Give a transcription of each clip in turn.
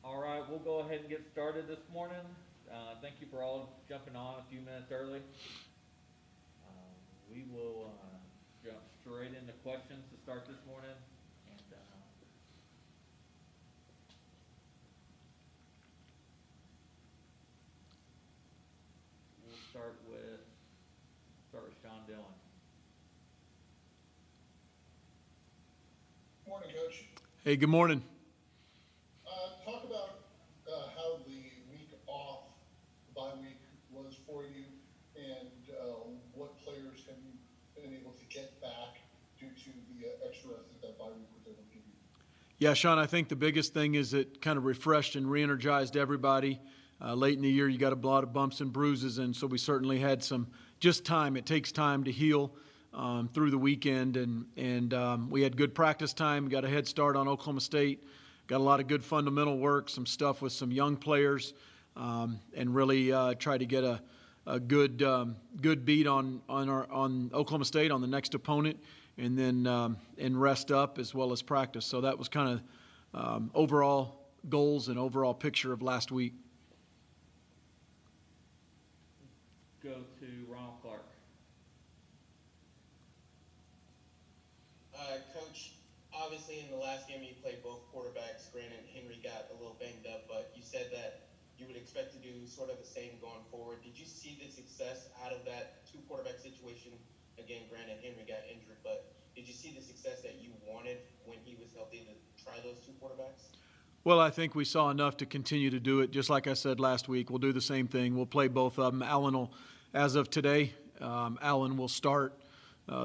All right, we'll go ahead and get started this morning. Thank you for all jumping on a few minutes early. We will jump straight into questions to start this morning. And we'll start with Sean Dillon. Morning, Coach. Hey, good morning. Talk about how the week off, the bye week, was for you, and what players have you been able to get back due to the extra rest that bye week was able to give you? Yeah, Sean, I think the biggest thing is it kind of refreshed and re-energized everybody. Late in the year, you got a lot of bumps and bruises, and so we certainly had some just time. It takes time to heal through the weekend, and we had good practice time. We got a head start on Oklahoma State. Got a lot of good fundamental work, some stuff with some young players, and really try to get a good beat on Oklahoma State on the next opponent, and then and rest up as well as practice. So that was kind of overall goals and overall picture of last week. Go to Ronald Clark. Coach, obviously in the last game you played both quarterbacks. Granted, Henry got a little banged up, but you said that you would expect to do sort of the same going forward. Did you see the success out of that two quarterback situation? Again, granted, Henry got injured, but did you see the success that you wanted when he was healthy to try those two quarterbacks? Well, I think we saw enough to continue to do it. Just like I said last week, we'll do the same thing. We'll play both of them. Allen will, as of today, Allen will start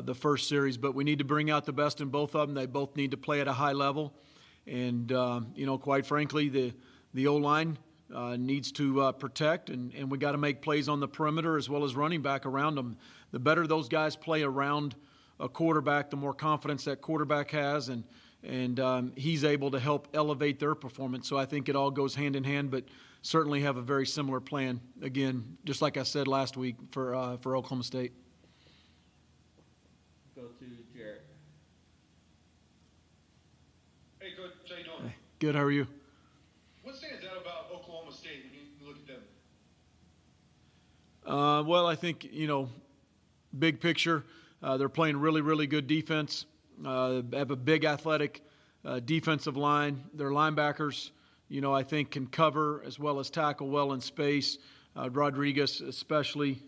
the first series, but we need to bring out the best in both of them. They both need to play at a high level. And, quite frankly, the O-line needs to protect, and we got to make plays on the perimeter as well as running back around them. The better those guys play around a quarterback, the more confidence that quarterback has, and he's able to help elevate their performance. So I think it all goes hand in hand, but certainly have a very similar plan, again, just like I said last week for Oklahoma State. Go to Jarrett. Hey, Coach, how you doing? Good, how are you? What stands out about Oklahoma State when you look at them? Well, I think, big picture, they're playing really, really good defense. They have a big athletic defensive line. Their linebackers, I think can cover as well as tackle well in space. Rodriguez especially,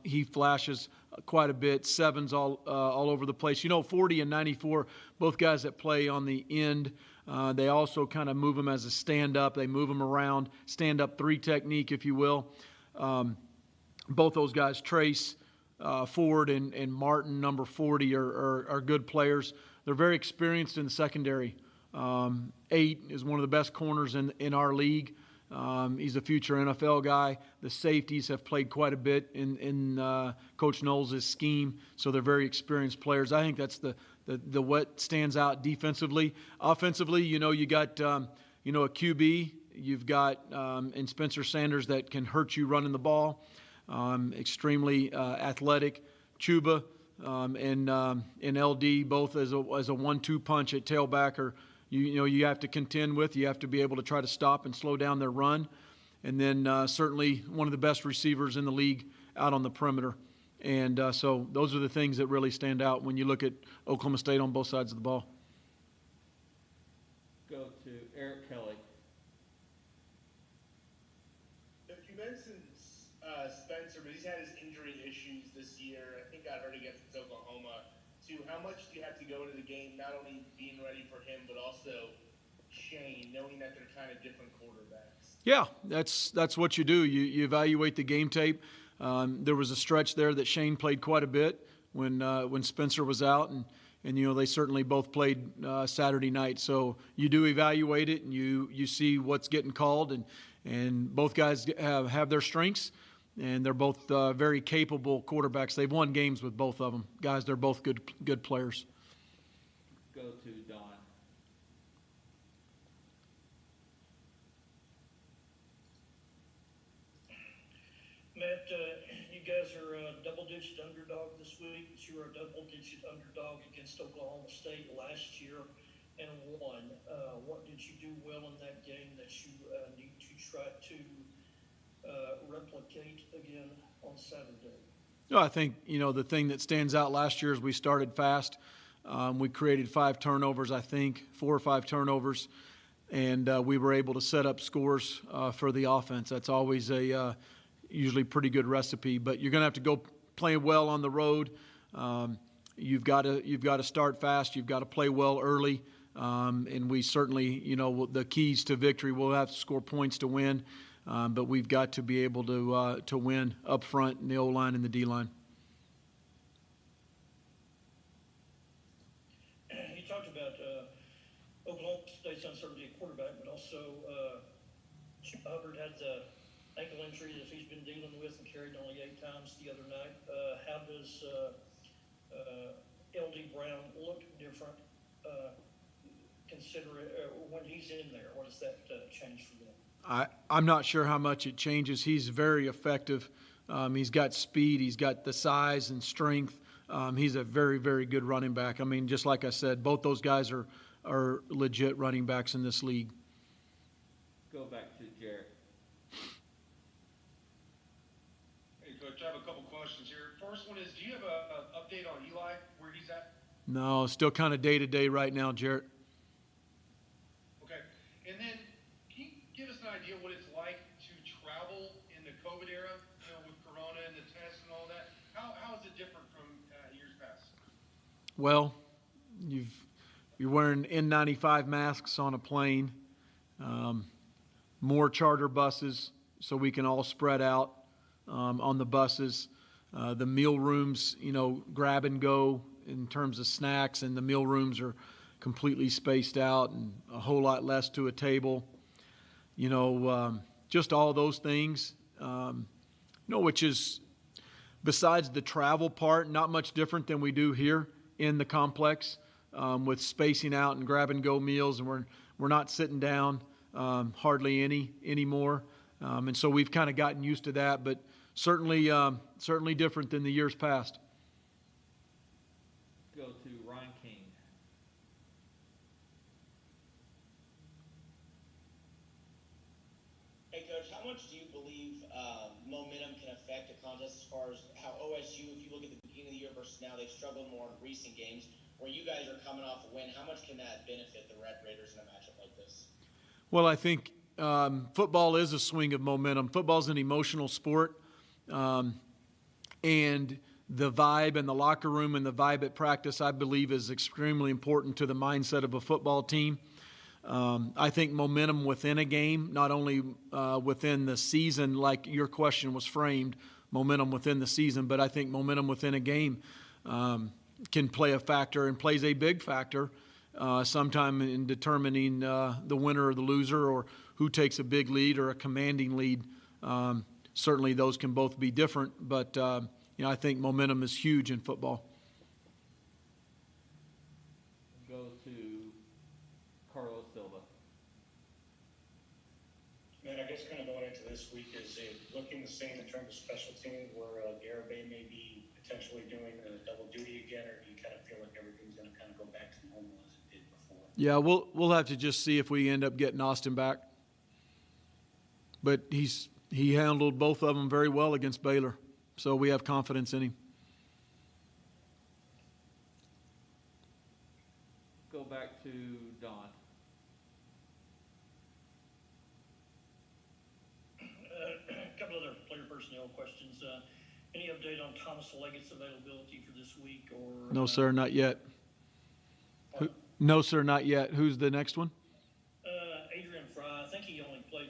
he flashes quite a bit. Sevens all over the place. 40 and 94, both guys that play on the end. They also kind of move them as a stand-up. They move them around, stand-up three technique, if you will. Both those guys, Trace, Ford and Martin, number 40, are good players. They're very experienced in the secondary. 8 is one of the best corners in our league. He's a future NFL guy. The safeties have played quite a bit in Coach Knowles' scheme, so they're very experienced players. I think that's the what stands out defensively. Offensively, you got a QB. You've got in Spencer Sanders that can hurt you running the ball. Extremely athletic. Chuba and LD both as a 1-2 punch at tailbacker. You have to contend with. You have to be able to try to stop and slow down their run. And then certainly one of the best receivers in the league out on the perimeter. And so those are the things that really stand out when you look at Oklahoma State on both sides of the ball. Go to Eric Kelly. You mentioned Spencer, but he's had his injury issues this year. I think I heard against Oklahoma. Too. How much do you have to go into the game, not only being ready for him, but also Shane, knowing that they're kind of different quarterbacks? Yeah, that's what you do. You evaluate the game tape. There was a stretch there that Shane played quite a bit when Spencer was out, and they certainly both played Saturday night. So you do evaluate it, and you see what's getting called, and both guys have their strengths. And they're both very capable quarterbacks. They've won games with both of them. Guys, they're both good players. Go to Don. Matt, you guys are a double-digit underdog this week. You were a double-digit underdog against Oklahoma State last year. and 1. What did you do well in that game that you need to try to replicate again on Saturday? No, I think, the thing that stands out last year is we started fast. We created 5 turnovers, I think, 4 or 5 turnovers, and we were able to set up scores for the offense. That's always a usually pretty good recipe, but you're going to have to go play well on the road. You've got to start fast. You've got to play well early, and we certainly, the keys to victory. We'll have to score points to win. But we've got to be able to win up front in the O-line and the D-line. You talked about Oklahoma State's uncertainty at quarterback, but also Hubbard had the ankle injury that he's been dealing with and carried only 8 times the other night. How does LD Brown look different when he's in there? What does that change for them? I'm not sure how much it changes. He's very effective. He's got speed. He's got the size and strength. He's a very, very good running back. I mean, just like I said, both those guys are legit running backs in this league. Go back to Jarrett. Hey, Coach, I have a couple questions here. First one is, do you have an update on Eli, where he's at? No, still kind of day-to-day right now, Jarrett. Okay. And then, can you give us an idea what it's like to travel in the COVID era, with Corona and the tests and all that? How is it different from years past? Well, you're wearing N95 masks on a plane, more charter buses so we can all spread out on the buses. The meal rooms, grab and go in terms of snacks, and the meal rooms are completely spaced out and a whole lot less to a table. Just all those things, which is, besides the travel part, not much different than we do here in the complex with spacing out and grab-and-go meals, and we're not sitting down hardly anymore. And so we've kind of gotten used to that, but certainly different than the years past. Go to Ryan King. Hey, Coach, how much do you believe momentum can affect a contest as far as how OSU, if you look at the beginning of the year versus now, they've struggled more in recent games, where you guys are coming off a win? How much can that benefit the Red Raiders in a matchup like this? Well, I think football is a swing of momentum. Football's an emotional sport, and the vibe in the locker room and the vibe at practice, I believe, is extremely important to the mindset of a football team. I think momentum within a game, not only within the season, like your question was framed, momentum within the season, but I think momentum within a game can play a factor and plays a big factor sometime in determining the winner or the loser, or who takes a big lead or a commanding lead. Certainly those can both be different, but I think momentum is huge in football. Go to Carlos Silva. And I guess kind of going into this week, is it looking the same in terms of special teams, where Garibay may be potentially doing double duty again, or do you kind of feel like everything's going to kind of go back to normal as it did before? Yeah, we'll have to just see if we end up getting Austin back. But he handled both of them very well against Baylor, so we have confidence in him. Go back to Don. A couple other player personnel questions. Any update on Thomas Leggett's availability for this week? Or No, sir, not yet. No, sir, not yet. Who's the next one? Adrian Fry. I think he only played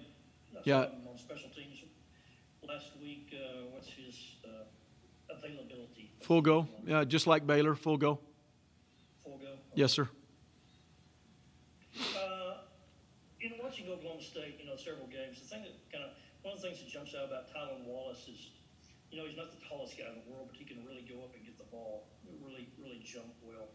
on special teams last week. What's his availability? Full go. Yeah, just like Baylor, full go. Full go? Yes, sir. In watching Oklahoma State, several games, one of the things that jumps out about Tyler Wallace is, he's not the tallest guy in the world, but he can really go up and get the ball, really, really jump well.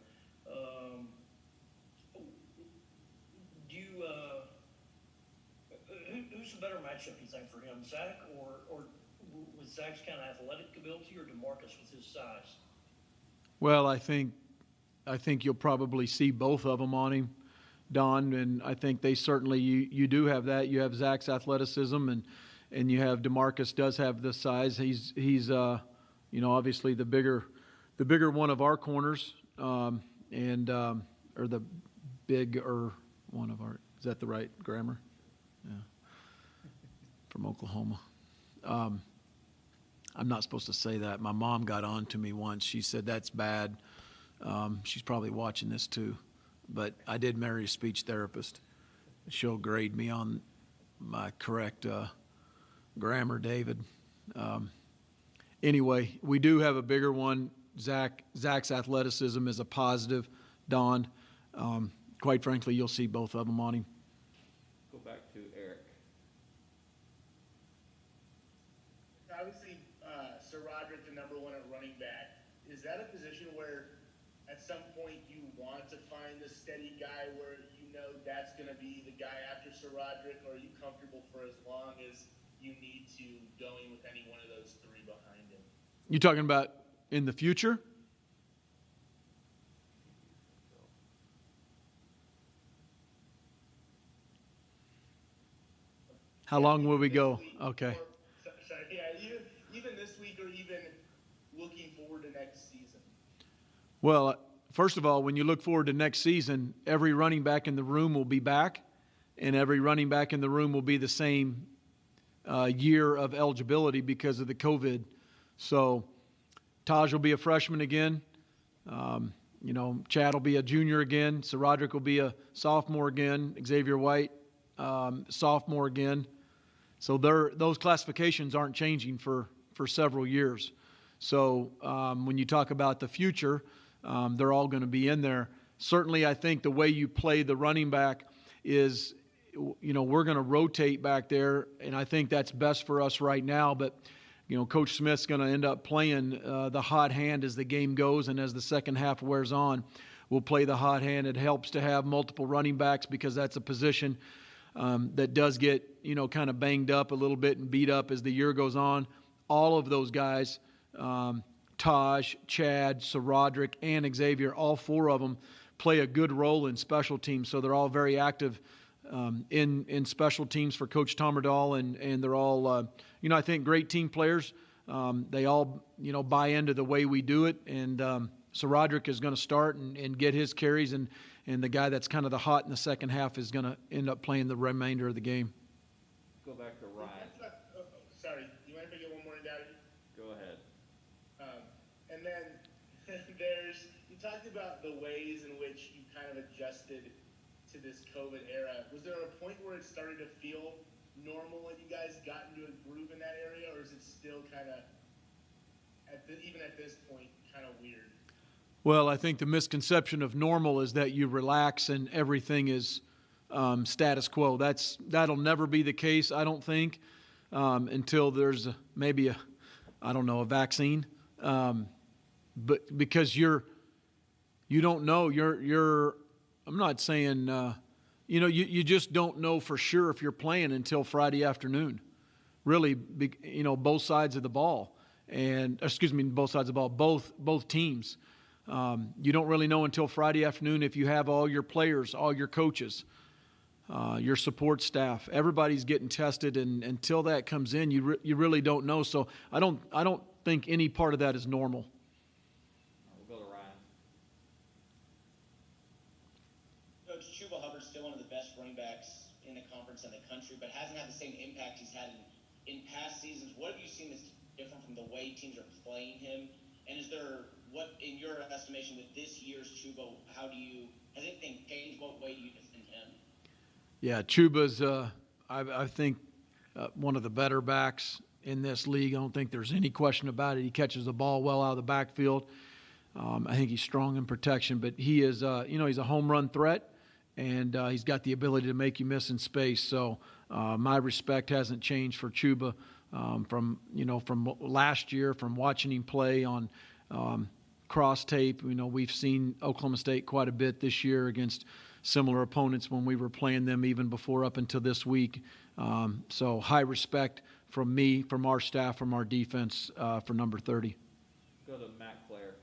Who's a better matchup, you think, for him, Zach, or with Zach's kind of athletic ability, or DeMarcus with his size? Well, I think you'll probably see both of them on him. Don, and I think they certainly, you do have that. You have Zach's athleticism, and you have DeMarcus does have the size. He's obviously the bigger one of our corners, or the bigger one of our, is that the right grammar? Yeah. From Oklahoma. I'm not supposed to say that. My mom got on to me once. She said, that's bad. She's probably watching this too. But I did marry a speech therapist. She'll grade me on my correct grammar, David. Anyway, we do have a bigger one. Zach's athleticism is a positive, Don. Quite frankly, you'll see both of them on him. Go back to Eric. Obviously, Sir Roderick, the number one at running back. Is that a position where at some point you want to find the steady guy where you know that's going to be the guy after Sir Roderick, or are you comfortable for as long as you need to going with any one of those three behind him? You talking about in the future? How long will we go? Okay. Sorry, even this week, or even looking forward to next season. Well, first of all, when you look forward to next season, every running back in the room will be back, and every running back in the room will be the same year of eligibility because of the COVID. So Taj will be a freshman again. Chad will be a junior again. Sir Roderick will be a sophomore again. Xavier White, sophomore again. So those classifications aren't changing for several years. So when you talk about the future, they're all going to be in there. Certainly, I think the way you play the running back is, we're going to rotate back there, and I think that's best for us right now. But, Coach Smith's going to end up playing the hot hand as the game goes, and as the second half wears on, we'll play the hot hand. It helps to have multiple running backs because that's a position that does get, kind of banged up a little bit and beat up as the year goes on. All of those guys, Taj, Chad, Sir Roderick, and Xavier, all four of them play a good role in special teams. So they're all very active in special teams for Coach Tommerdahl, and they're all, I think great team players. They all, buy into the way we do it. And Sir Roderick is going to start and get his carries, and the guy that's kind of the hot in the second half is going to end up playing the remainder of the game. Go back to Ryan. Sorry, you mind if I get one more in, Daddy? Go ahead. And then you talked about the ways in which you kind of adjusted to this COVID era. Was there a point where it started to feel normal and you guys got into a groove in that area, or is it still kind of, even at this point, kind of weird? Well, I think the misconception of normal is that you relax and everything is status quo. That'll never be the case, I don't think, until there's maybe a vaccine. But because you don't know, I'm not saying, you just don't know for sure if you're playing until Friday afternoon. Really, both sides of the ball, both sides of the ball, both teams. You don't really know until Friday afternoon if you have all your players, all your coaches, your support staff. Everybody's getting tested, and until that comes in, you really don't know. So I don't think any part of that is normal. We'll go to Ryan. Coach, Chuba Hubbard's still one of the best running backs in the conference and the country, but hasn't had the same impact he's had in past seasons. What have you seen that's different from the way teams are playing him? And is there, what, in your estimation, with this year's Chuba, has anything changed? What way do you defend him? Yeah, Chuba's, I think, one of the better backs in this league. I don't think there's any question about it. He catches the ball well out of the backfield. I think he's strong in protection, but he is, he's a home run threat, and he's got the ability to make you miss in space. So my respect hasn't changed for Chuba from last year, from watching him play on cross tape. We've seen Oklahoma State quite a bit this year against similar opponents when we were playing them even before up until this week. So high respect from me, from our staff, from our defense for number 30. Go to Matt Clare.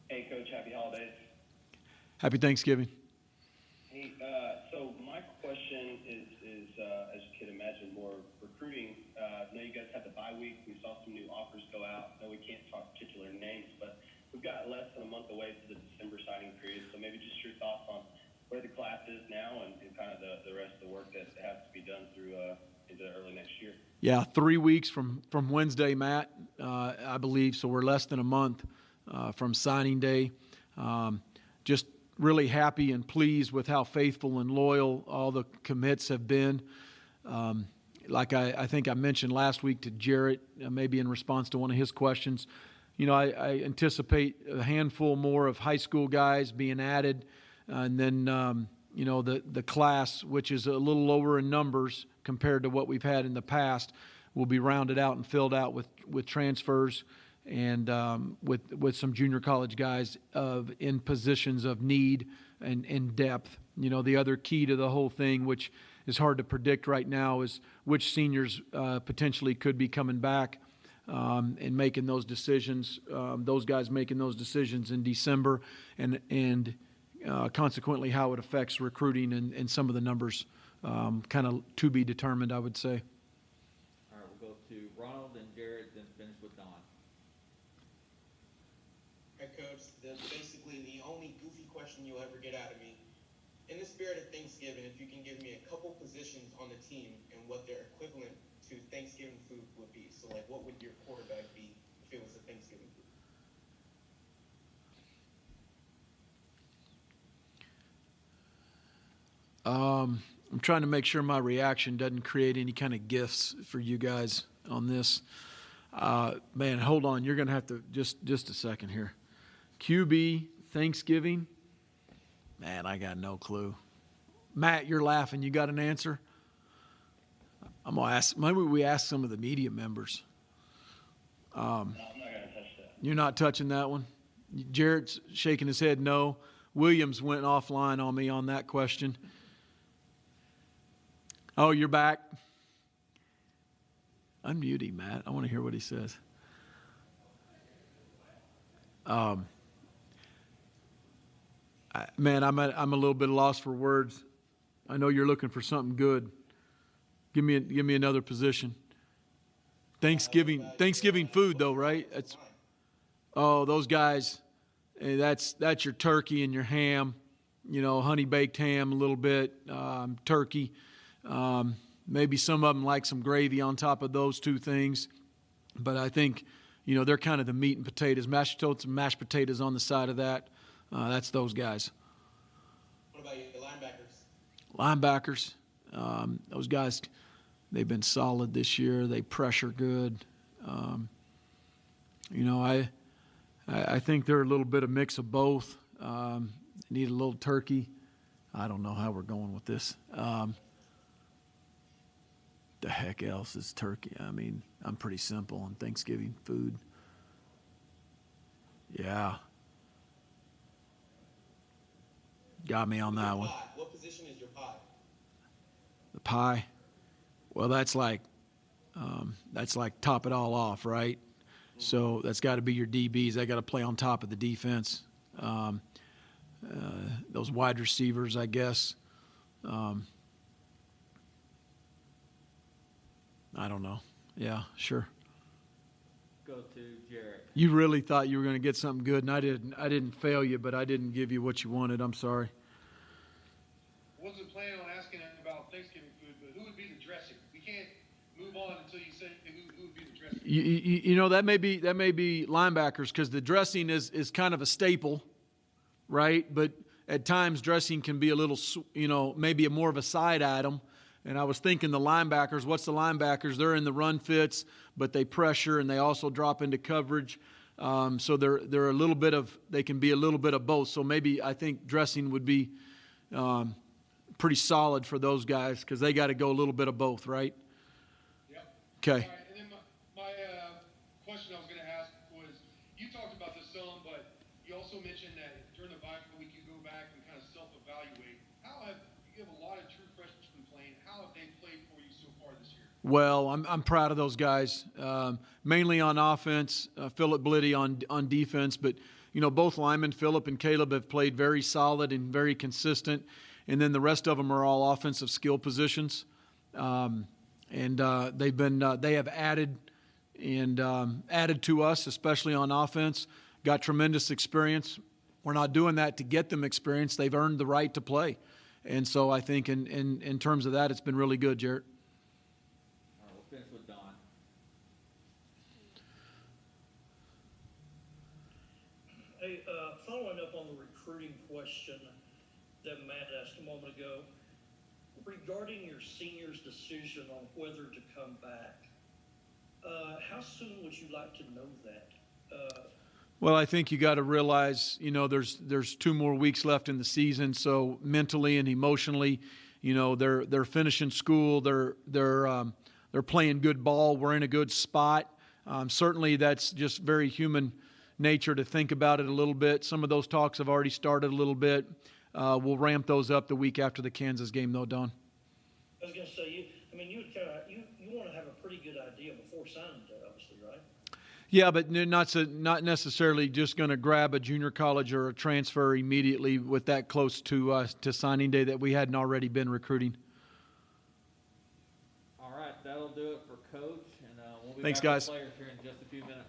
Hey, Coach, happy holidays. Happy Thanksgiving. Hey, so my question is as you can imagine, more recruiting. I know you guys had the bye week. We saw some new offers go out. I know we can't talk particular names, but we've got less than a month away to the December signing period. So maybe just your thoughts on where the class is now and kind of the rest of the work that has to be done through into early next year. Yeah, 3 weeks from Wednesday, Matt, I believe. So we're less than a month from signing day. Just really happy and pleased with how faithful and loyal all the commits have been. Like I think I mentioned last week to Jarrett, maybe in response to one of his questions, I anticipate a handful more of high school guys being added. And then, the class, which is a little lower in numbers compared to what we've had in the past, will be rounded out and filled out with transfers and with some junior college guys in positions of need and depth. The other key to the whole thing, which is hard to predict right now, is which seniors potentially could be coming back and making those decisions. Those guys making those decisions in December, and consequently how it affects recruiting and some of the numbers, kind of to be determined, I would say. All right, we'll go to Ronald and Jared, then finish with Don. Hey, Coach, basically the only goofy question you'll ever get out of me. In the spirit of Thanksgiving, if you can give me a couple positions on the team and what their equivalent to Thanksgiving food would be. So, like, what would your quarterback be if it was a Thanksgiving food? I'm trying to make sure my reaction doesn't create any kind of gifts for you guys on this. Man, hold on. You're going to have to just a second here. QB Thanksgiving. Man, I got no clue. Matt, you're laughing. You got an answer? I'm going to ask. Maybe we ask some of the media members. No, I'm not going to touch that. You're not touching that one? Jarrett's shaking his head no. Williams went offline on me on that question. Oh, you're back? Unmute him, Matt. I want to hear what he says. Man, I'm a little bit lost for words. I know you're looking for something good. Give me another position. Thanksgiving food though, right? Those guys. That's your turkey and your ham. Honey baked ham a little bit, turkey. Maybe some of them like some gravy on top of those two things. But I think, they're kind of the meat and potatoes. Mashed potatoes on the side of that. That's those guys. What about your linebackers? Linebackers. Those guys, they've been solid this year. They pressure good. I think they're a little bit of mix of both. Need a little turkey. I don't know how we're going with this. The heck else is turkey? I mean, I'm pretty simple on Thanksgiving food. Yeah. Got me on that one. What position is your pie? The pie? Well, that's like top it all off, right? Mm-hmm. So that's got to be your DBs. They got to play on top of the defense. Those wide receivers, I guess. I don't know. Yeah, sure. Go to Jared. You really thought you were going to get something good, and I didn't fail you, but I didn't give you what you wanted. I'm sorry. I wasn't planning on asking about Thanksgiving food, but who would be the dressing? We can't move on until you say who would be the dressing. That may be linebackers, because the dressing is kind of a staple, right? But at times dressing can be a little, maybe more of a side item. And I was thinking the linebackers, what's the linebackers? They're in the run fits, but they pressure and they also drop into coverage. So they're a little bit of, they can be a little bit of both. So maybe I think dressing would be pretty solid for those guys, because they got to go a little bit of both, right? Yep. Okay. All right, and then my question I was going to ask was, you talked about this some, but you also mentioned that during the bye week you go back and kind of self-evaluate. You have a lot of true freshmen playing. How have they played for you so far this year? Well, I'm proud of those guys, mainly on offense. Philip Bliddy on defense, but both linemen, Philip and Caleb, have played very solid and very consistent. and then the rest of them are all offensive skill positions. They have added to us, especially on offense. Got tremendous experience. We're not doing that to get them experience. They've earned the right to play. And so I think in terms of that, it's been really good, Jarrett. All right, we'll finish with Don. Hey, following up on the recruiting question that Matt asked a moment ago, regarding your seniors' decision on whether to come back, how soon would you like to know that? Well, I think you got to realize, there's 2 more weeks left in the season, so mentally and emotionally, they're finishing school, they're playing good ball, we're in a good spot. Certainly, that's just very human nature to think about it a little bit. Some of those talks have already started a little bit. We'll ramp those up the week after the Kansas game, though, Don. I was going to say, you want to have a pretty good idea before signing day, obviously, right? Yeah, but not necessarily just going to grab a junior college or a transfer immediately with that close to signing day that we hadn't already been recruiting. All right, that'll do it for Coach, and we'll be Thanks, back guys. with players here in just a few minutes.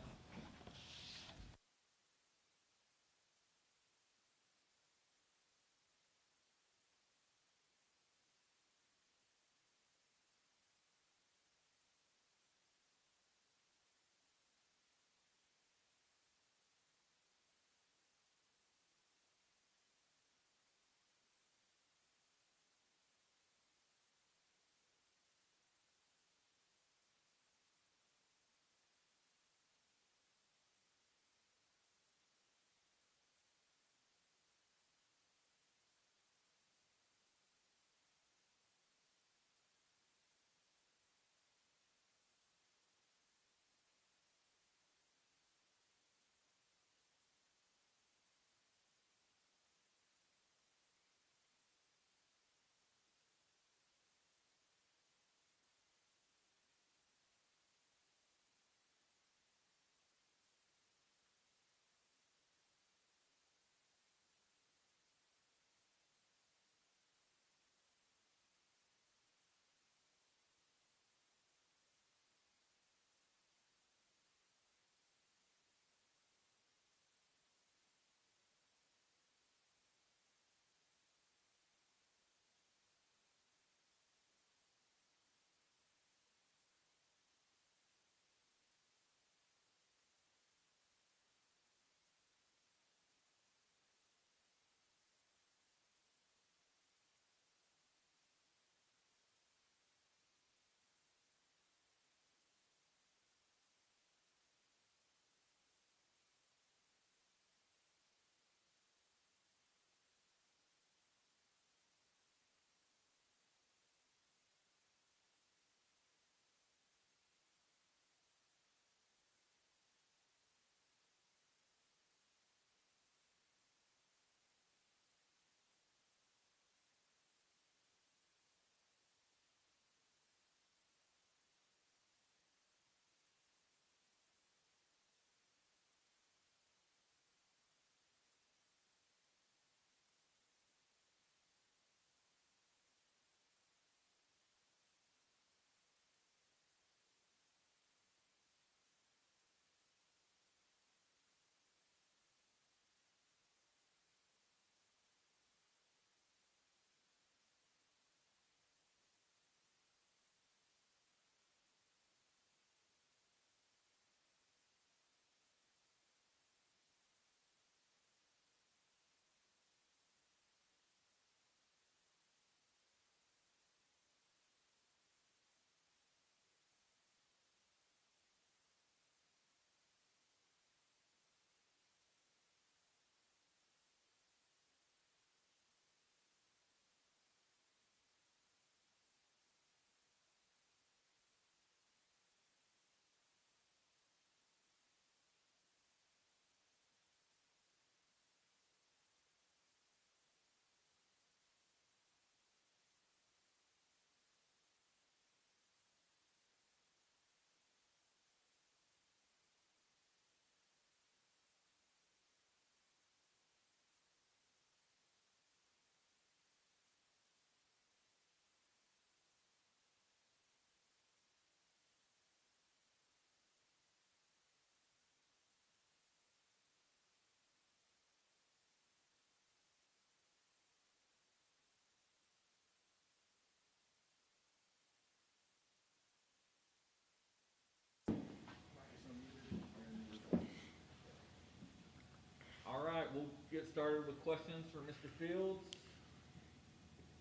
started with questions for Mr. Fields.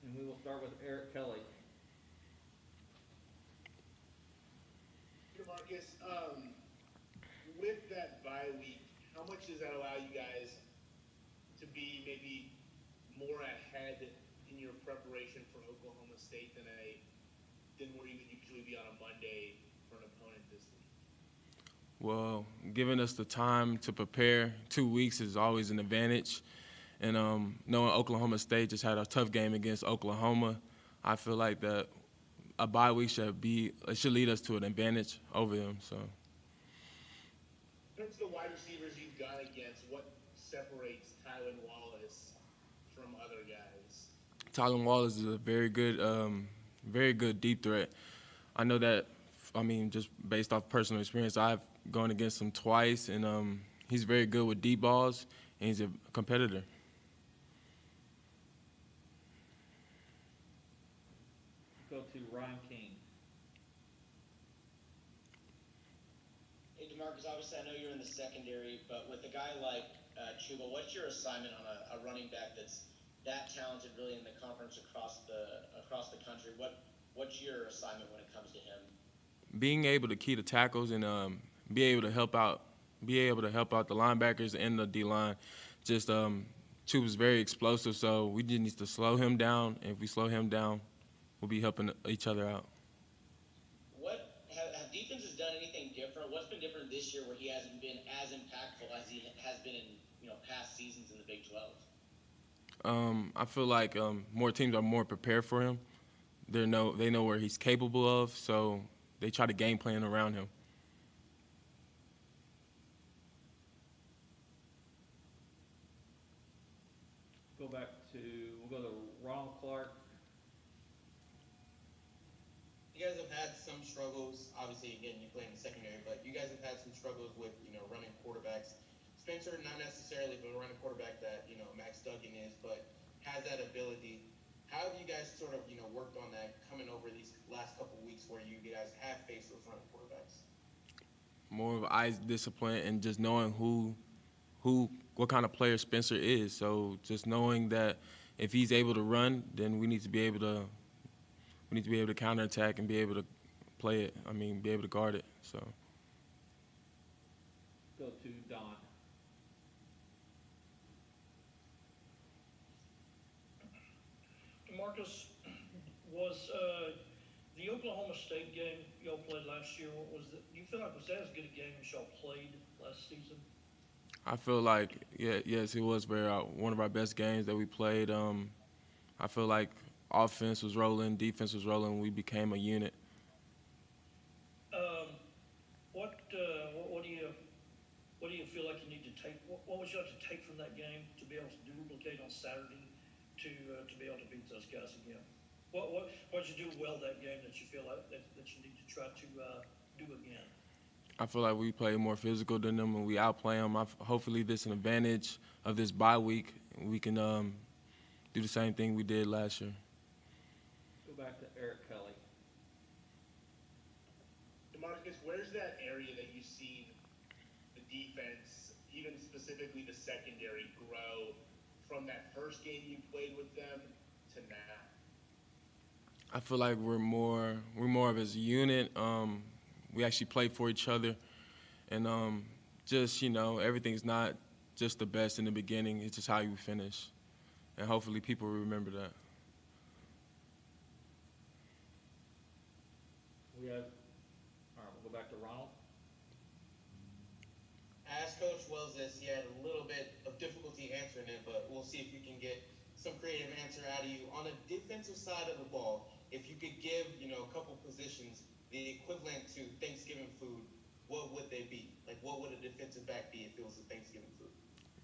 And we will start with Eric Kelly. Marcus, with that bye week, how much does that allow you guys to be maybe more ahead in your preparation for Oklahoma State than where you would usually be on a Monday for an opponent this week? Well, giving us the time to prepare 2 weeks is always an advantage. And knowing Oklahoma State just had a tough game against Oklahoma, I feel like that a bye week should lead us to an advantage over them. So. In terms of the wide receivers you've gone against, what separates Tylan Wallace from other guys? Tylan Wallace is a very good deep threat. I know that, just based off personal experience, I've gone against him twice, and he's very good with deep balls, and he's a competitor. Go to Ryan King. Hey, DeMarcus, obviously I know you're in the secondary, but with a guy like Chuba, what's your assignment on a running back that's that talented really in the conference across the country? What's your assignment when it comes to him? Being able to key the tackles and be able to help out the linebackers and the D-line. Just Chuba's very explosive, so we just need to slow him down. And if we slow him down, we'll be helping each other out. What have defenses done anything different? What's been different this year where he hasn't been as impactful as he has been in past seasons in the Big 12? I feel like more teams are more prepared for him. They know where he's capable of, so they try to game plan around him. We'll go to Ronald Clark. You guys have had some struggles. Obviously, again, you play in the secondary, but you guys have had some struggles with, running quarterbacks. Spencer, not necessarily, but a running quarterback that, Max Duggan is, but has that ability. How have you guys sort of, worked on that coming over these last couple of weeks where you guys have faced those running quarterbacks? More of eye discipline and just knowing what kind of player Spencer is. So just knowing that if he's able to run, then we need to be able to counterattack and be able to play it. Be able to guard it. So. Go to Don. Marcus, was the Oklahoma State game y'all played last year, do you feel like was that as good a game as y'all played last season? I feel like, yes, it was one of our best games that we played. I feel like offense was rolling, defense was rolling, we became a unit. What do you feel like you need to take? What would you have to take from that game to be able to duplicate on Saturday to be able to beat those guys again? What did you do well that game that you feel like that you need to try to do again? I feel like we played more physical than them and we outplay them. Hopefully this is an advantage of this bye week. We can do the same thing we did last year. Go back to Eric Kelly. DeMarcus, where's that area that you've seen the defense, even specifically the secondary, grow from that first game you played with them to now? I feel like we're more of as a unit. We actually play for each other, and just everything's not just the best in the beginning. It's just how you finish, and hopefully people will remember that. All right, we'll go back to Ronald. I asked Coach Wells this. He had a little bit of difficulty answering it, but we'll see if you can get some creative answer out of you. On the defensive side of the ball, if you could give, a couple positions the equivalent to Thanksgiving food, what would they be? Like, what would a defensive back be if it was a Thanksgiving food?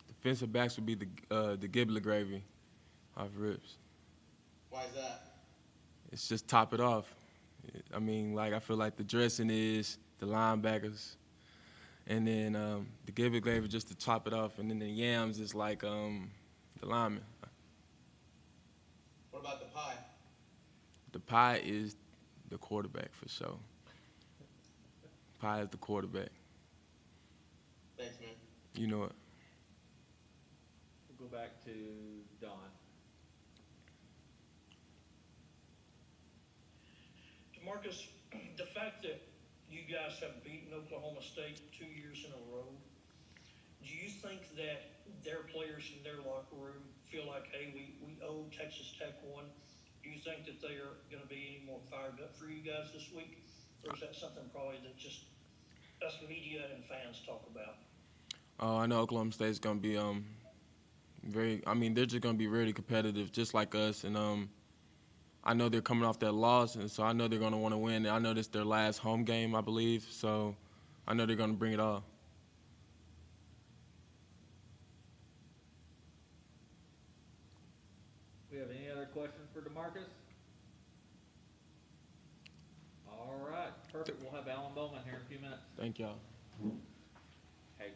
Defensive backs would be the giblet gravy off ribs. Why is that? It's just top it off. I feel like the dressing is the linebackers, and then the giblet gravy just to top it off, and then the yams is like the linemen. What about the pie? The pie is the quarterback for sure. Pie is the quarterback. Thanks, man. You know it. We'll go back to Don. DeMarcus, the fact that you guys have beaten Oklahoma State 2 years in a row, do you think that their players in their locker room feel like, hey, we owe Texas Tech one? Do you think that they are going to be any more fired up for you guys this week? Or is that something probably that just us media and fans talk about? I know Oklahoma State's going to be they're just going to be really competitive, just like us. And I know they're coming off that loss, and so I know they're going to want to win. I know this is their last home game, I believe, so I know they're going to bring it all. We have any other questions for DeMarcus? All right, perfect. We'll have Alan Bowman here in a few minutes. Thank y'all. Hey,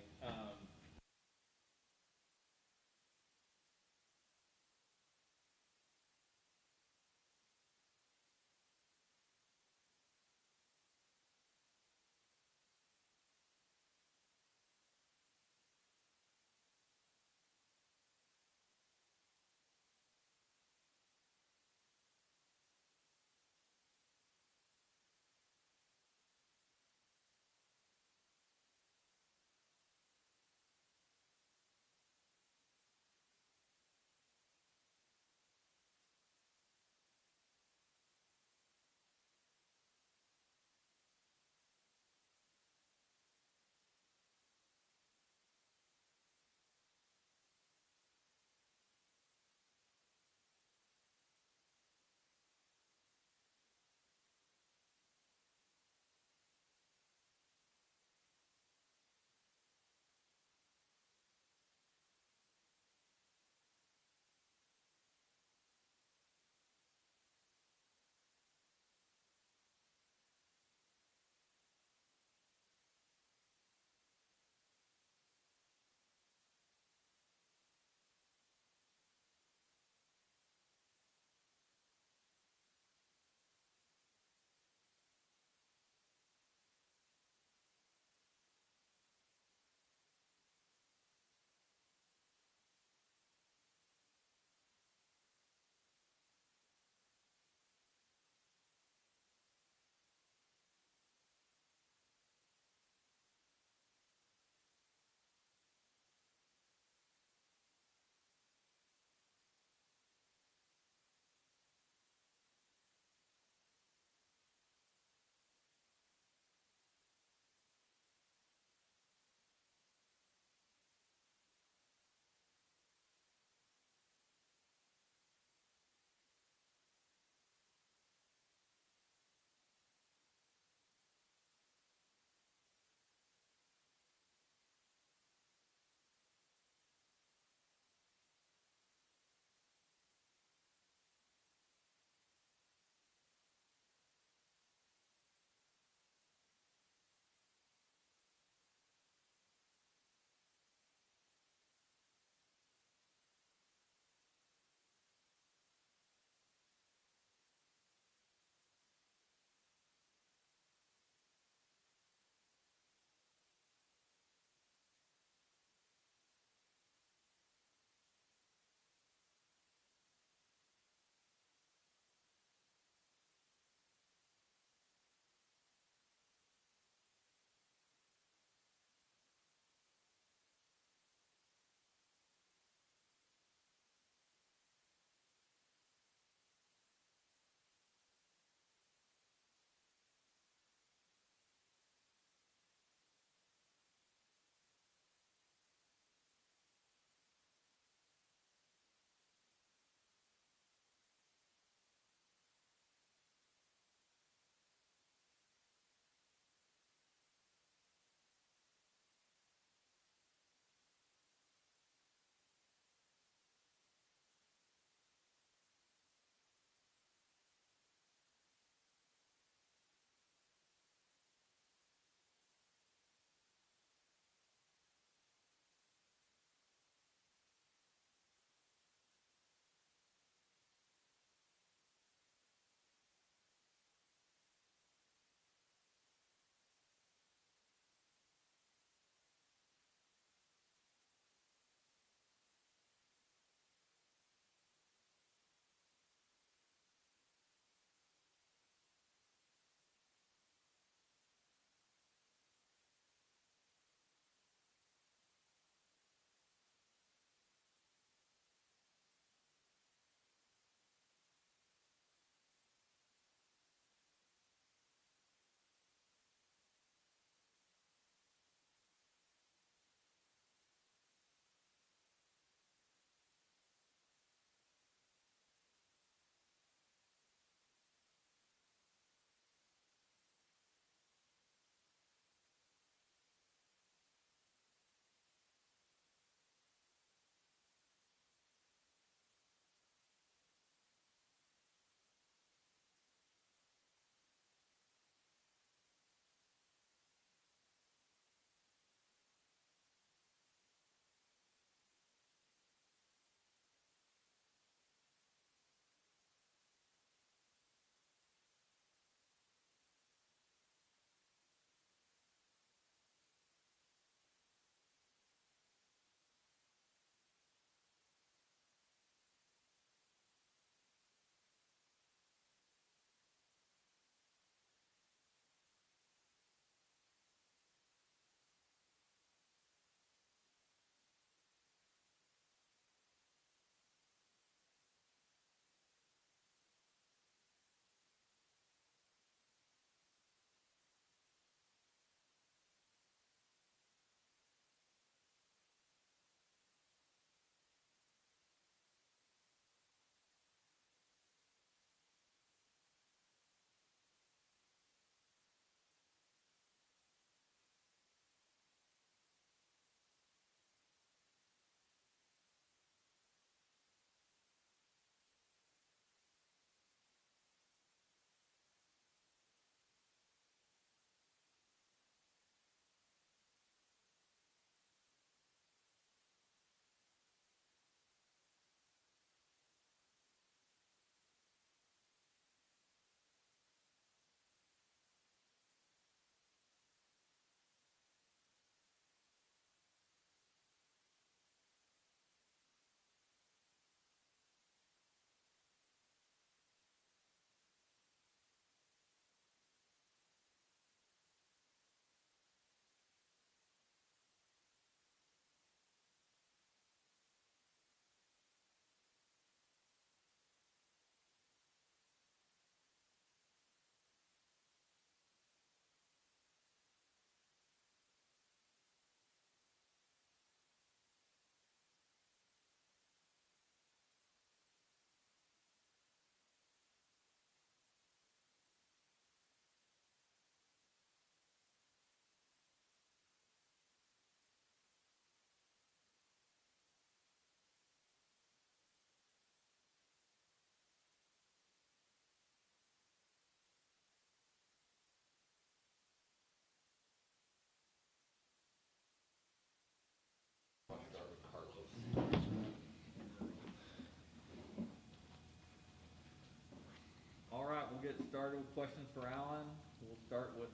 started with questions for Alan. We'll start with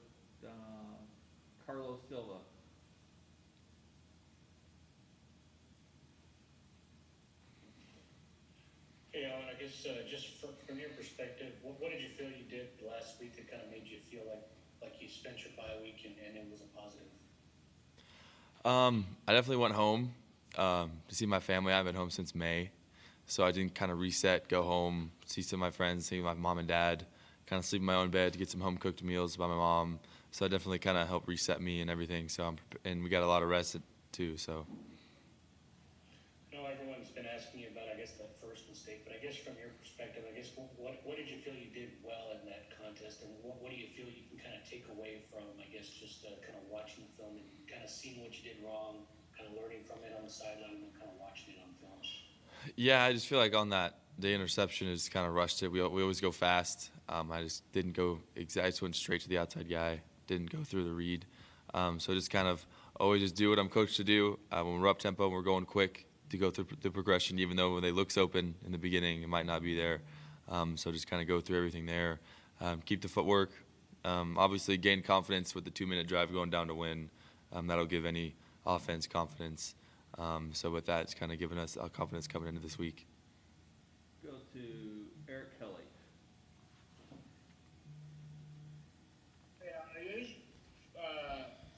Carlos Silva. Hey, Alan, I guess just from your perspective, what did you feel you did last week that kind of made you feel like you spent your bye week and it was a positive? I definitely went home to see my family. I haven't been home since May, so I didn't kind of reset, go home, see some of my friends, see my mom and dad, kind of sleep in my own bed to get some home-cooked meals by my mom. So it definitely kind of helped reset me and everything. So and we got a lot of rest too. So. I know everyone's been asking you about, I guess, that first mistake, but I guess from your perspective, I guess what did you feel you did well in that contest, and what do you feel you can kind of take away from, I guess, just kind of watching the film and kind of seeing what you did wrong, kind of learning from it on the sideline and kind of watching it on film? Yeah, I just feel like on that, the interception is kind of rushed it. We always go fast. I just didn't go exactly. I just went straight to the outside guy. Didn't go through the read. So just kind of always just do what I'm coached to do. When we're up tempo and we're going quick, to go through the progression, even though when they looks open in the beginning, it might not be there. So just kind of go through everything there. Keep the footwork. Obviously gain confidence with the 2-minute drive going down to win. That'll give any offense confidence. So with that, it's kind of given us confidence coming into this week. Go to Eric Kelly. Are you any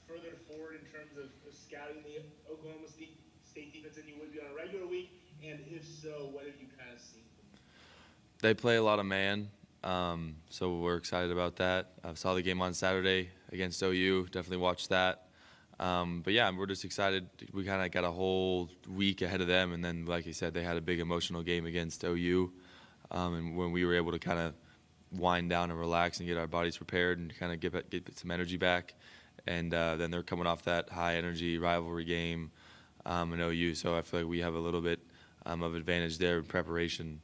further forward in terms of scouting the Oklahoma State defense than you would be on a regular week? And if so, what have you kind of seen from them? They play a lot of man, so we're excited about that. I saw the game on Saturday against OU. Definitely watched that. But yeah, we're just excited. We kind of got a whole week ahead of them, and then, like you said, they had a big emotional game against OU, and when we were able to kind of wind down and relax and get our bodies prepared and kind of get some energy back, and then they're coming off that high energy rivalry game in OU, so I feel like we have a little bit of advantage there in preparation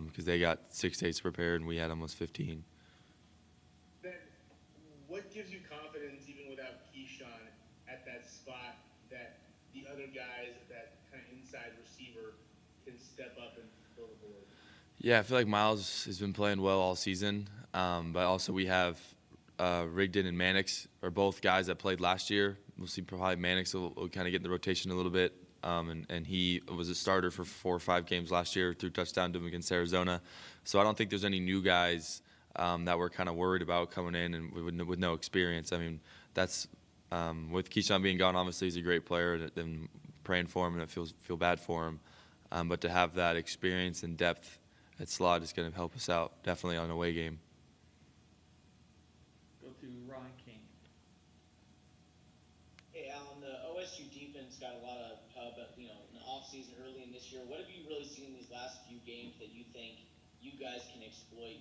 because they got 6 days prepared and we had almost 15. Then what gives you confidence, even without Keyshawn at that spot, that the other guys, that kind of inside receiver, can step up and fill the board? Yeah, I feel like Miles has been playing well all season, but also we have Rigdon and Mannix are both guys that played last year. We'll see probably Mannix will kind of get in the rotation a little bit, and he was a starter for 4 or 5 games last year, threw touchdown to him against Arizona. So I don't think there's any new guys that we're kind of worried about coming in and with no experience. I mean, that's with Keyshawn being gone, obviously he's a great player, and praying for him, and I feel bad for him. But to have that experience and depth at slot is going to help us out, definitely on an away game. Go to Ron King. Hey, Alan, the OSU defense got a lot of pub, in the offseason early in this year. What have you really seen in these last few games that you think you guys can exploit,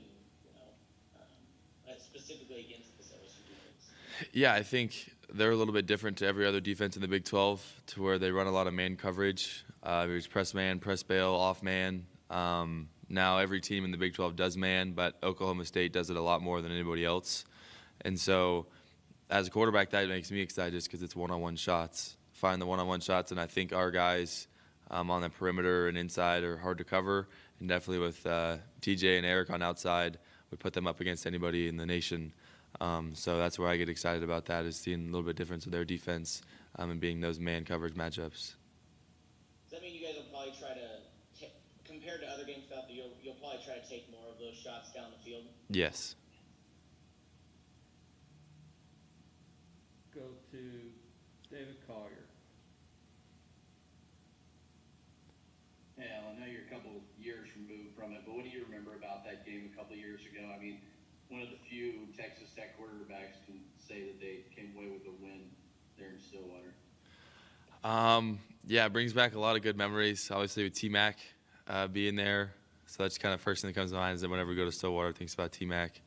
specifically against this OSU defense? Yeah, I think they're a little bit different to every other defense in the Big 12, to where they run a lot of man coverage. There's press man, press bail, off man. Now every team in the Big 12 does man, but Oklahoma State does it a lot more than anybody else. And so as a quarterback, that makes me excited just because it's one-on-one shots. Find the one-on-one shots, and I think our guys on the perimeter and inside are hard to cover. And definitely with TJ and Eric on outside, we put them up against anybody in the nation. So that's where I get excited about that, is seeing a little bit difference with their defense and being those man coverage matchups. Does that mean you guys will probably try to, compared to other games throughout the year, you'll probably try to take more of those shots down the field? Yes. Go to David Collier. Yeah, I know you're a couple years removed from it, but what do you remember about that game a couple years ago? I mean, one of the few Texas Tech quarterbacks can say that they came away with a win there in Stillwater. Yeah, it brings back a lot of good memories, obviously with T-Mac being there. So that's kind of first thing that comes to mind, is that whenever we go to Stillwater, thinks about T-Mac.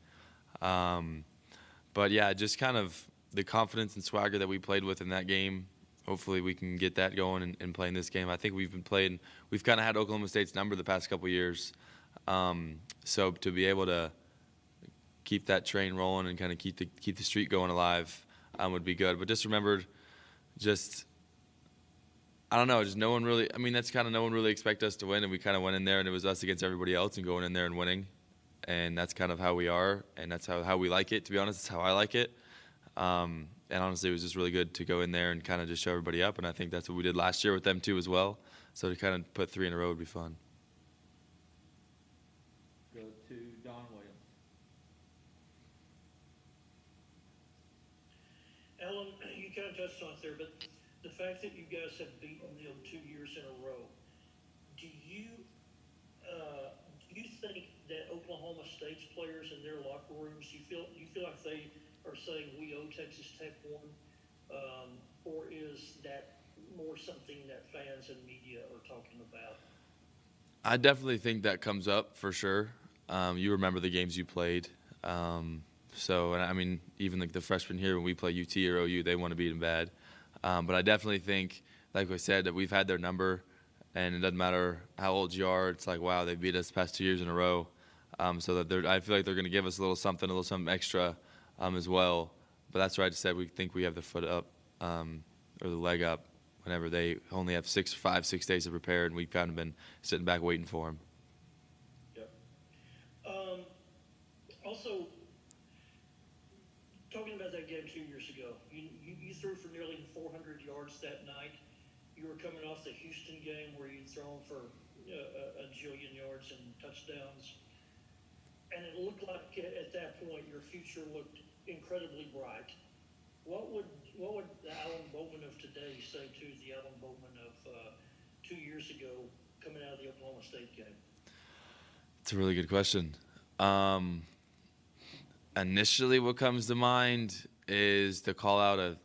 But yeah, just kind of the confidence and swagger that we played with in that game. Hopefully we can get that going and play in this game. I think we've kind of had Oklahoma State's number the past couple years. So to be able to keep that train rolling and kind of keep the streak going alive would be good. But just remembered, I don't know, no one really expected us to win, and we kind of went in there and it was us against everybody else and going in there and winning. and that's kind of how we are, and that's how we like it. To be honest, it's how I like it. And honestly, it was just really good to go in there and kind of just show everybody up, and I think that's what we did last year with them too as well. So to kind of put 3 in a row would be fun. Go to Don Williams. Alan, you kind of touched on it there, but the fact that you guys have beaten them 2 years in a row, do you think that Oklahoma State's players in their locker rooms, you feel like they are saying we owe Texas Tech one, or is that more something that fans and media are talking about? I definitely think that comes up for sure. You remember the games you played. So, and I mean, even like the freshmen here, when we play UT or OU, they want to beat them bad. But I definitely think, like I said, that we've had their number, and it doesn't matter how old you are. It's like, wow, they beat us the past 2 years in a row. So that I feel like they're going to give us a little something extra as well. But that's why I just said we think we have the foot up or the leg up whenever they only have 5, 6 days to prepare, and we've kind of been sitting back waiting for them. Yep. Also, talking about that game 2 years ago, you threw for nearly 400 yards that night. You were coming off the Houston game where you'd thrown for a jillion yards and touchdowns. And it looked like at that point your future looked incredibly bright. What would the Alan Bowman of today say to the Alan Bowman of 2 years ago coming out of the Oklahoma State game? It's a really good question. Initially, what comes to mind is the call out of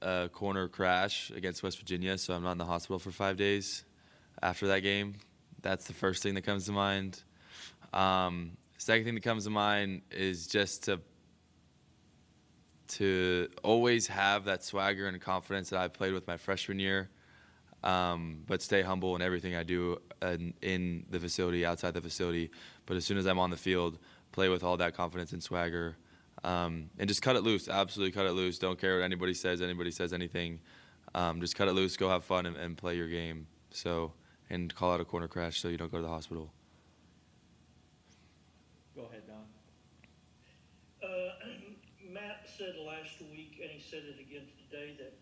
a corner crash against West Virginia, so I'm not in the hospital for 5 days after that game. That's the first thing that comes to mind. Second thing that comes to mind is just to always have that swagger and confidence that I played with my freshman year, but stay humble in everything I do in the facility, outside the facility. But as soon as I'm on the field, play with all that confidence and swagger, and just cut it loose. Absolutely cut it loose. Don't care what anybody says anything. Just cut it loose, go have fun, and play your game. So, and call out a corner crash so you don't go to the hospital. Go ahead, Don. Matt said last week, and he said it again today, that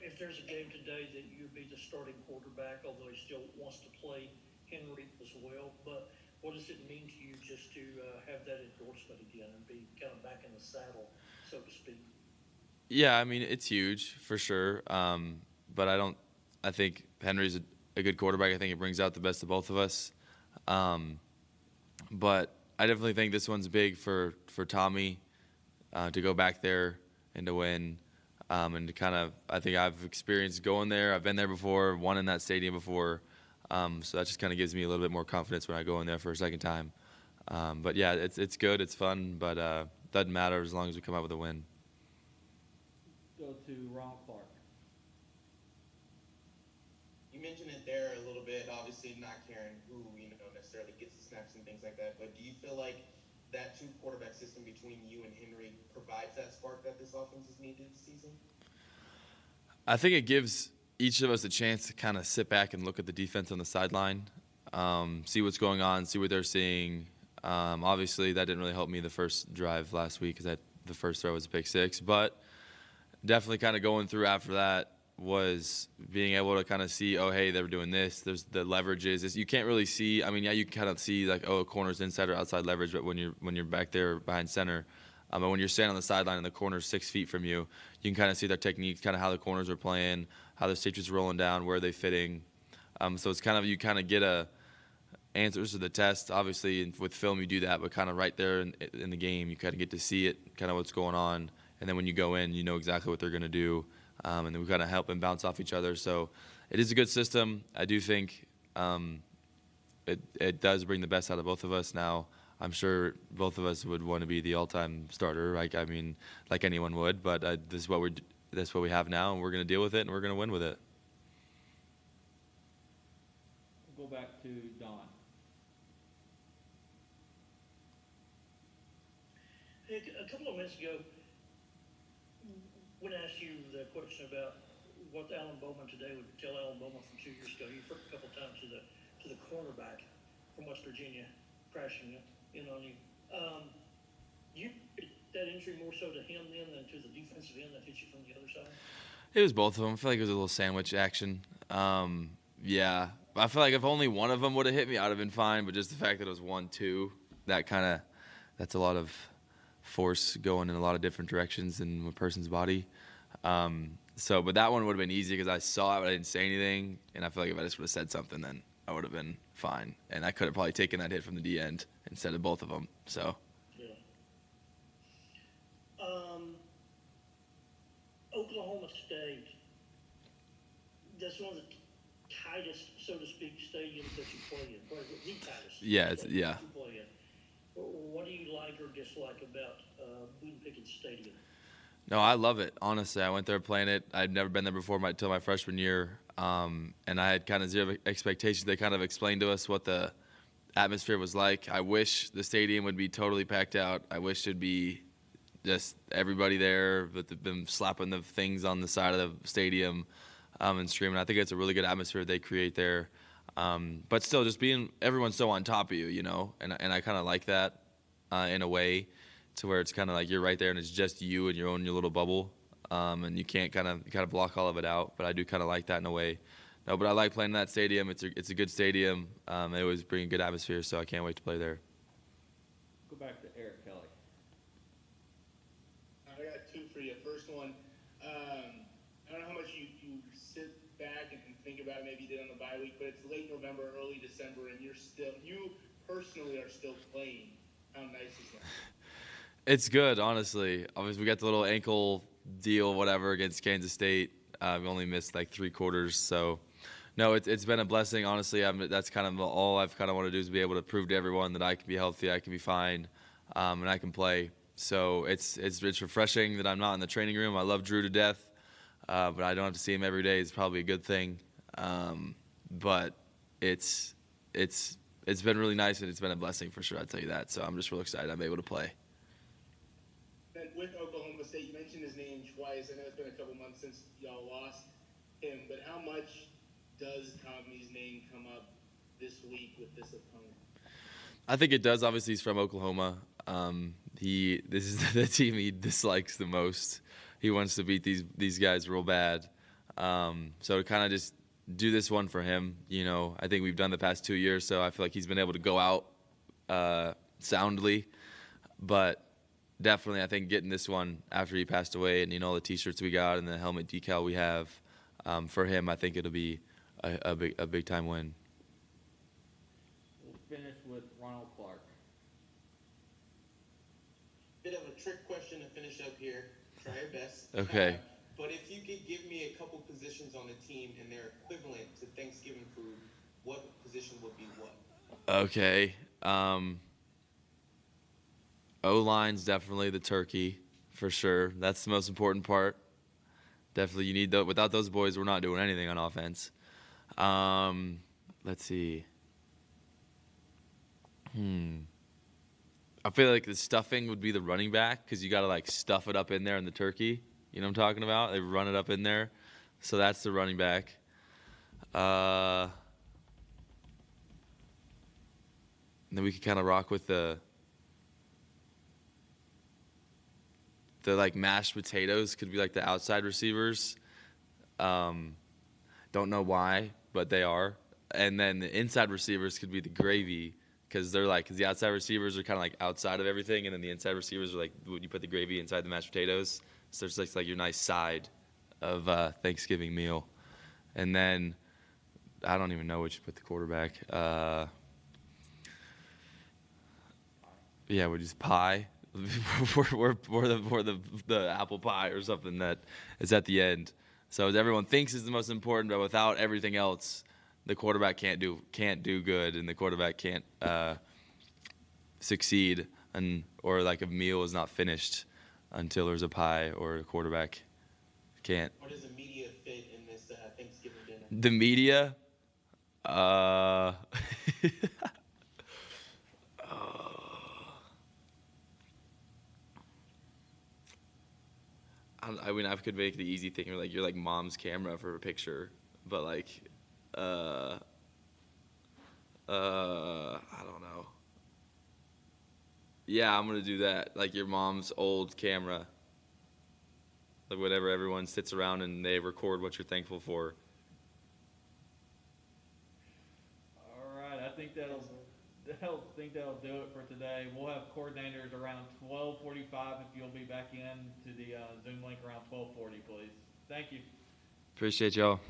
if there's a game today that you'd be the starting quarterback, although he still wants to play Henry as well. But what does it mean to you just to have that endorsement again and be kind of back in the saddle, so to speak? Yeah, I mean, it's huge for sure. But I think Henry's a good quarterback. I think he brings out the best of both of us. But I definitely think this one's big for Tommy to go back there and to win. And to kind of, I think I've experienced going there. I've been there before, won in that stadium before. So that just kind of gives me a little bit more confidence when I go in there for a second time. But yeah, it's good, it's fun, but doesn't matter as long as we come out with a win. Go to Ronald Clark. You mentioned it there a little bit, obviously not caring who, necessarily gets the snaps and things like that, but do you feel like that 2-quarterback system between you and Henry provides that spark that this offense has needed this season? I think it gives each of us a chance to kind of sit back and look at the defense on the sideline, see what's going on, see what they're seeing. Obviously, that didn't really help me the first drive last week because the first throw was a pick 6, but definitely kind of going through after that was being able to kind of see, oh, hey, they were doing this. There's the leverages. You can't really see. I mean, yeah, you can kind of see like, oh, a corner's inside or outside leverage, but when you're back there behind center, but when you're standing on the sideline and the corner's 6 feet from you, you can kind of see their technique, kind of how the corners are playing, how the safety's rolling down, where they're fitting. So it's kind of, you kind of get answers to the test. Obviously, with film you do that, but kind of right there in the game, you kind of get to see it, kind of what's going on. And then when you go in, you know exactly what they're going to do. And then we kind of help and bounce off each other. So it is a good system. I do think it does bring the best out of both of us. Now, I'm sure both of us would want to be the all-time starter, like anyone would. But this is what we have now, and we're going to deal with it, and we're going to win with it. We'll go back to Don. Hey, a couple of minutes ago, when I asked you the question about what Alan Bowman today would tell Alan Bowman from 2 years ago, you referred a couple of times to the cornerback from West Virginia crashing in on you. You that injury more so to him then than to the defensive end that hit you from the other side? It was both of them. I feel like it was a little sandwich action. Yeah, I feel like if only one of them would have hit me, I'd have been fine. But just the fact that it was 1-2, that's a lot of force going in a lot of different directions in a person's body. But that one would have been easy because I saw it, but I didn't say anything. And I feel like if I just would have said something, then I would have been fine. And I could have probably taken that hit from the D end instead of both of them. So. Yeah. Oklahoma State, that's one of the tightest, so to speak, stadiums that you play in. Probably the tightest. Yeah, You play in. What do you like or dislike about Boone-Pickens Stadium? No, I love it. Honestly, I went there playing it. I'd never been there before until my freshman year, and I had kind of zero expectations. They kind of explained to us what the atmosphere was like. I wish the stadium would be totally packed out. I wish it'd be just everybody there, with them slapping the things on the side of the stadium and screaming. I think it's a really good atmosphere they create there. But still, just everyone's so on top of you, you know, and I kind of like that in a way, to where it's kind of like you're right there and it's just you and your little bubble, and you can't kind of block all of it out. But I do kind of like that in a way. No, but I like playing in that stadium. It's a good stadium. They always bring a good atmosphere, so I can't wait to play there. Go back to Eric Kelly. I got two for you. First one, I don't know how much you sit back and think about it, maybe you did on the bye week, but it's late November, early December, and you personally are still playing. How nice is that? It's good, honestly. Obviously, we got the little ankle deal, whatever, against Kansas State. We only missed like 3 quarters, so no, it's been a blessing. Honestly, that's kind of all I've kind of want to do is be able to prove to everyone that I can be healthy, I can be fine, and I can play. So it's refreshing that I'm not in the training room. I love Drew to death, but I don't have to see him every day. It's probably a good thing. But it's been really nice, and it's been a blessing for sure. I'll tell you that. So I'm just real excited I'm able to play. Then with Oklahoma State, you mentioned his name twice. I know it's been a couple months since y'all lost him, but how much does Tommy's name come up this week with this opponent? I think it does. Obviously, he's from Oklahoma. This is the team he dislikes the most. He wants to beat these guys real bad. So to kind of just do this one for him, you know, I think we've done the past 2 years, so I feel like he's been able to go out soundly. But definitely, I think getting this one after he passed away, and you know, the T-shirts we got and the helmet decal we have, for him, I think it'll be a big time win. We'll finish with Ronald Clark. Bit of a trick question to finish up here. Try your best. Okay. But if you could give me a couple positions on the team and they're equivalent to Thanksgiving food, what position would be what? Okay. O-line's definitely the turkey, for sure. That's the most important part. Definitely, you need without those boys, we're not doing anything on offense. Let's see. I feel like the stuffing would be the running back, because you got to like stuff it up in there in the turkey. You know what I'm talking about? They run it up in there. So that's the running back. And then we could kind of rock with the like mashed potatoes could be like the outside receivers. Don't know why, but they are. And then the inside receivers could be the gravy, because the outside receivers are kind of like outside of everything, and then the inside receivers are like when you put the gravy inside the mashed potatoes. So it's like your nice side of Thanksgiving meal. And then I don't even know which you put the quarterback. Yeah, we're just pie. we're the apple pie or something that is at the end. So as everyone thinks is the most important, but without everything else, the quarterback can't do good, and the quarterback can't succeed, or like a meal is not finished until there's a pie or a quarterback can't. Where does the media fit in this Thanksgiving dinner? The media, I mean, I could make the easy thing, like you're like mom's camera for a picture, but like, I don't know. Yeah, I'm gonna do that. Like your mom's old camera. Like whatever, everyone sits around and they record what you're thankful for. All right, I think that'll do it for today. We'll have coordinators around 12:45 if you'll be back in to the Zoom link around 12:40, please. Thank you. Appreciate y'all.